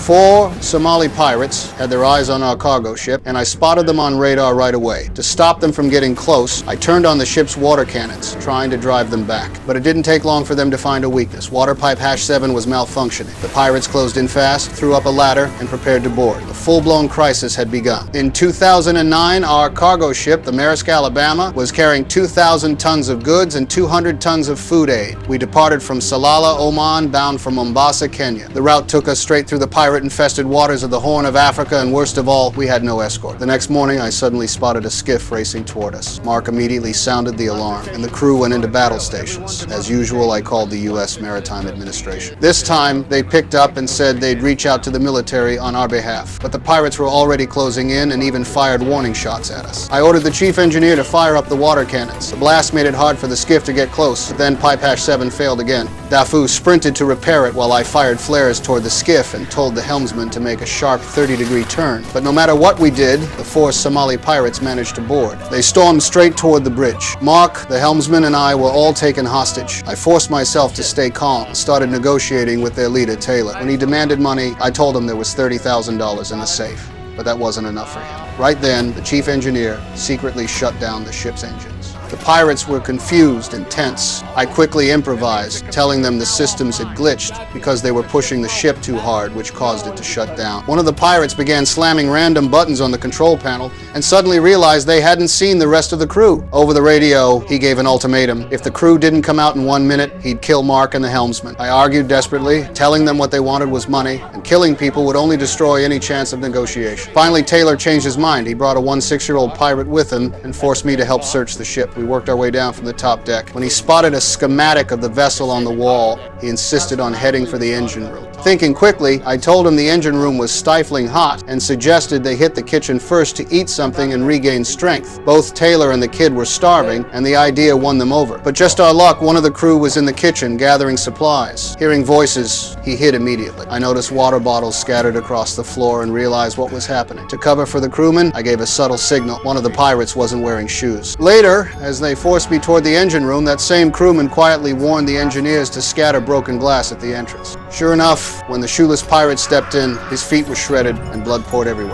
4 Somali pirates had their eyes on our cargo ship, and I spotted them on radar right away. To stop them from getting close, I turned on the ship's water cannons, trying to drive them back. But it didn't take long for them to find a weakness. Water pipe hatch 7 was malfunctioning. The pirates closed in fast, threw up a ladder, and prepared to board. A full-blown crisis had begun. In 2009, our cargo ship, the Maersk Alabama, was carrying 2,000 tons of goods and 200 tons of food aid. We departed from Salalah, Oman, bound for Mombasa, Kenya. The route took us straight through the pirate-infested waters of the Horn of Africa, and worst of all, we had no escort. The next morning, I suddenly spotted a skiff racing toward us. Mark immediately sounded the alarm, and the crew went into battle stations. As usual, I called the U.S. Maritime Administration. This time, they picked up and said they'd reach out to the military on our behalf. But the pirates were already closing in and even fired warning shots at us. I ordered the chief engineer to fire up the water cannons. The blast made it hard for the skiff to get close, but then pipe hatch 7 failed again. Dafu sprinted to repair it while I fired flares toward the skiff and told the helmsman to make a sharp 30-degree turn. But no matter what we did, the 4 Somali pirates managed to board. They stormed straight toward the bridge. Mark, the helmsman, and I were all taken hostage. I forced myself to stay calm and started negotiating with their leader, Taylor. When he demanded money, I told him there was $30,000 in the safe, but that wasn't enough for him. Right then, the chief engineer secretly shut down the ship's engines. The pirates were confused and tense. I quickly improvised, telling them the systems had glitched because they were pushing the ship too hard, which caused it to shut down. One of the pirates began slamming random buttons on the control panel and suddenly realized they hadn't seen the rest of the crew. Over the radio, he gave an ultimatum. If the crew didn't come out in 1 minute, he'd kill Mark and the helmsman. I argued desperately, telling them what they wanted was money, and killing people would only destroy any chance of negotiation. Finally, Taylor changed his mind. He brought a 16-year-old pirate with him and forced me to help search the ship. We worked our way down from the top deck. When he spotted a schematic of the vessel on the wall, he insisted on heading for the engine room. Thinking quickly, I told him the engine room was stifling hot and suggested they hit the kitchen first to eat something and regain strength. Both Taylor and the kid were starving, and the idea won them over. But just our luck, one of the crew was in the kitchen gathering supplies. Hearing voices, he hid immediately. I noticed water bottles scattered across the floor and realized what was happening. To cover for the crewmen, I gave a subtle signal. One of the pirates wasn't wearing shoes. Later, as they forced me toward the engine room, that same crewman quietly warned the engineers to scatter broken glass at the entrance. Sure enough, when the shoeless pirate stepped in, his feet were shredded and blood poured everywhere.